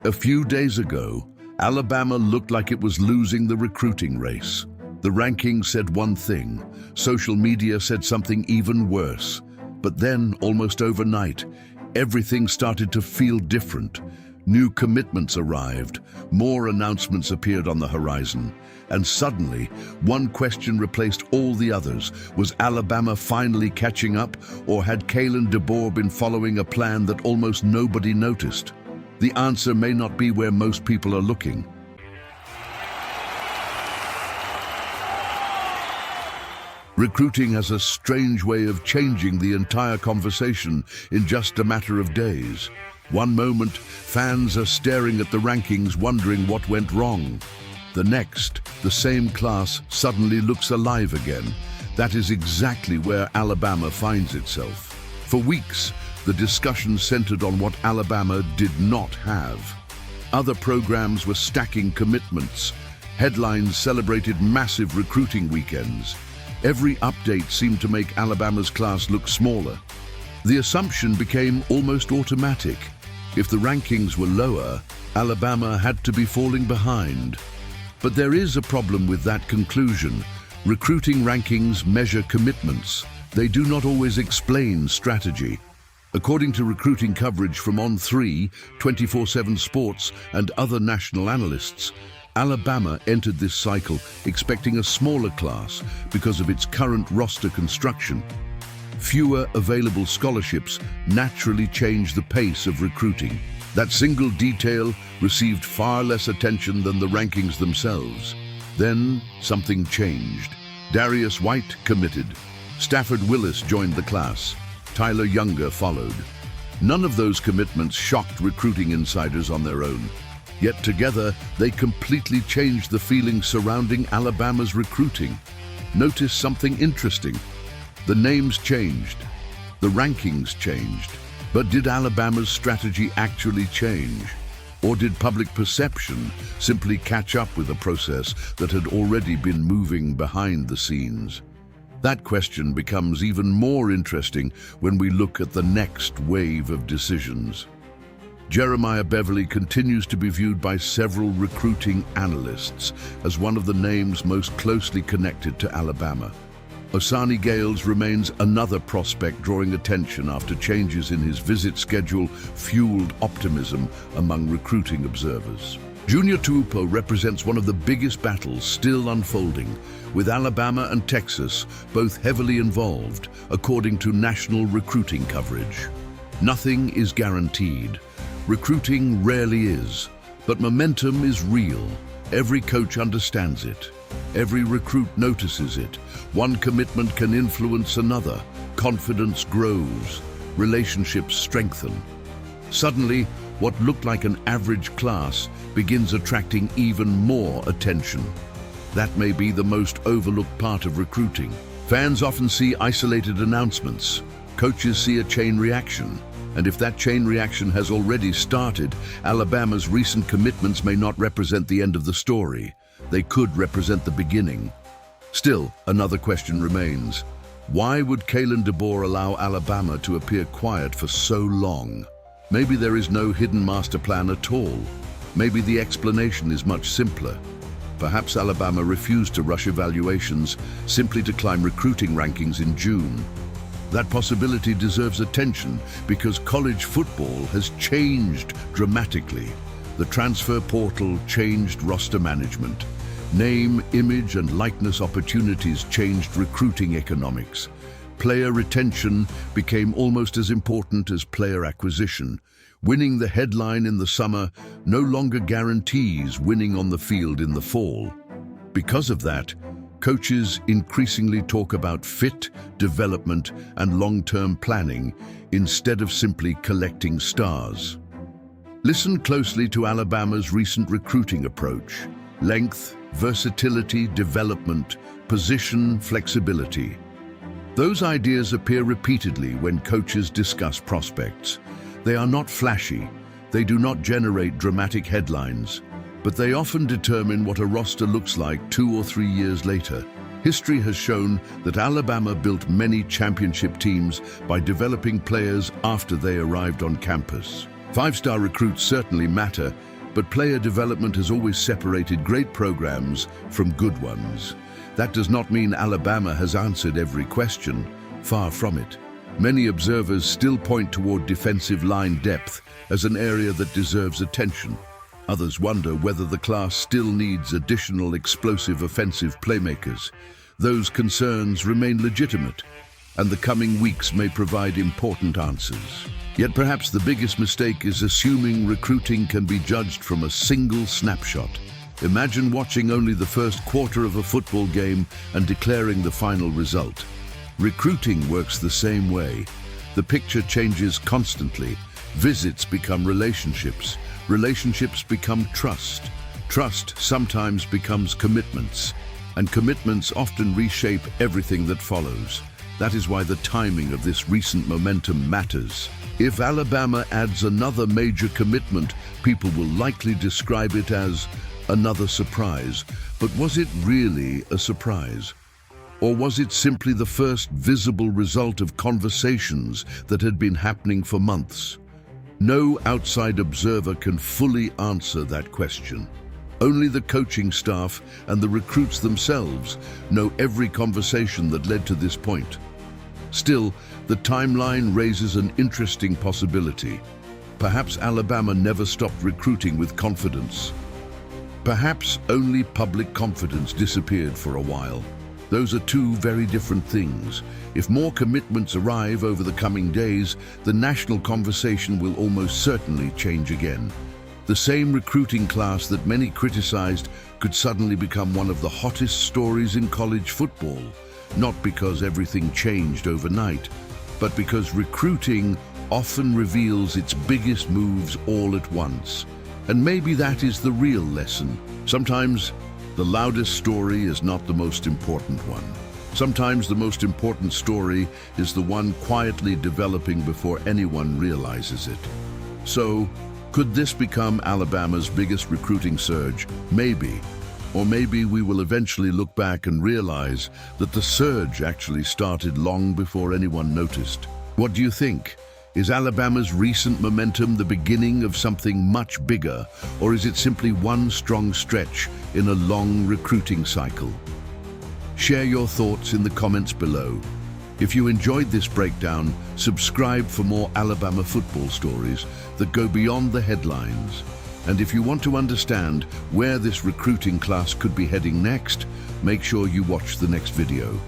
A few days ago, Alabama looked like it was losing the recruiting race. The rankings said one thing, social media said something even worse. But then, almost overnight, everything started to feel different. New commitments arrived, more announcements appeared on the horizon, and suddenly, one question replaced all the others. Was Alabama finally catching up, or had Kalen DeBoer been following a plan that almost nobody noticed? The answer may not be where most people are looking. Recruiting has a strange way of changing the entire conversation in just a matter of days. One moment, fans are staring at the rankings wondering what went wrong. The next, the same class suddenly looks alive again. That is exactly where Alabama finds itself. For weeks, the discussion centered on what Alabama did not have. Other programs were stacking commitments. Headlines celebrated massive recruiting weekends. Every update seemed to make Alabama's class look smaller. The assumption became almost automatic. If the rankings were lower, Alabama had to be falling behind. But there is a problem with that conclusion. Recruiting rankings measure commitments. They do not always explain strategy. According to recruiting coverage from On3, 24/7 Sports, and other national analysts, Alabama entered this cycle expecting a smaller class because of its current roster construction. Fewer available scholarships naturally change the pace of recruiting. That single detail received far less attention than the rankings themselves. Then something changed. Darrius White committed. Stafford Willis joined the class. Tyler Younger followed. None of those commitments shocked recruiting insiders on their own. Yet together, they completely changed the feeling surrounding Alabama's recruiting. Notice something interesting. The names changed. The rankings changed. But did Alabama's strategy actually change? Or did public perception simply catch up with a process that had already been moving behind the scenes? That question becomes even more interesting when we look at the next wave of decisions. Jeremiah Beverly continues to be viewed by several recruiting analysts as one of the names most closely connected to Alabama. Osani Gayles remains another prospect drawing attention after changes in his visit schedule fueled optimism among recruiting observers. Junior Tuupo represents one of the biggest battles still unfolding, with Alabama and Texas both heavily involved, according to national recruiting coverage. Nothing is guaranteed. Recruiting rarely is, but momentum is real. Every coach understands it. Every recruit notices it. One commitment can influence another. Confidence grows. Relationships strengthen. Suddenly, what looked like an average class begins attracting even more attention. That may be the most overlooked part of recruiting. Fans often see isolated announcements. Coaches see a chain reaction. And if that chain reaction has already started, Alabama's recent commitments may not represent the end of the story. They could represent the beginning. Still, another question remains. Why would Kalen DeBoer allow Alabama to appear quiet for so long? Maybe there is no hidden master plan at all. Maybe the explanation is much simpler. Perhaps Alabama refused to rush evaluations simply to climb recruiting rankings in June. That possibility deserves attention because college football has changed dramatically. The transfer portal changed roster management. Name, image, and likeness opportunities changed recruiting economics. Player retention became almost as important as player acquisition. Winning the headline in the summer no longer guarantees winning on the field in the fall. Because of that, coaches increasingly talk about fit, development, and long-term planning instead of simply collecting stars. Listen closely to Alabama's recent recruiting approach. Length, versatility, development, position, flexibility. Those ideas appear repeatedly when coaches discuss prospects. They are not flashy. They do not generate dramatic headlines, but they often determine what a roster looks like 2 or 3 years later. History has shown that Alabama built many championship teams by developing players after they arrived on campus. 5-star recruits certainly matter, But player development has always separated great programs from good ones. That does not mean Alabama has answered every question. Far from it. Many observers still point toward defensive line depth as an area that deserves attention. Others wonder whether the class still needs additional explosive offensive playmakers. Those concerns remain legitimate, and the coming weeks may provide important answers. Yet perhaps the biggest mistake is assuming recruiting can be judged from a single snapshot. Imagine watching only the first quarter of a football game and declaring the final result. Recruiting works the same way. The picture changes constantly. Visits become relationships. Relationships become trust. Trust sometimes becomes commitments. And commitments often reshape everything that follows. That is why the timing of this recent momentum matters. If Alabama adds another major commitment, people will likely describe it as another surprise. But was it really a surprise? Or was it simply the first visible result of conversations that had been happening for months? No outside observer can fully answer that question. Only the coaching staff and the recruits themselves know every conversation that led to this point. Still, the timeline raises an interesting possibility. Perhaps Alabama never stopped recruiting with confidence. Perhaps only public confidence disappeared for a while. Those are two very different things. If more commitments arrive over the coming days, the national conversation will almost certainly change again. The same recruiting class that many criticized could suddenly become one of the hottest stories in college football. Not because everything changed overnight, but because recruiting often reveals its biggest moves all at once. And maybe that is the real lesson. Sometimes the loudest story is not the most important one. Sometimes the most important story is the one quietly developing before anyone realizes it. So, could this become Alabama's biggest recruiting surge? Maybe. Or maybe we will eventually look back and realize that the surge actually started long before anyone noticed. What do you think? Is Alabama's recent momentum the beginning of something much bigger, or is it simply one strong stretch in a long recruiting cycle? Share your thoughts in the comments below. If you enjoyed this breakdown, subscribe for more Alabama football stories that go beyond the headlines. And if you want to understand where this recruiting class could be heading next, make sure you watch the next video.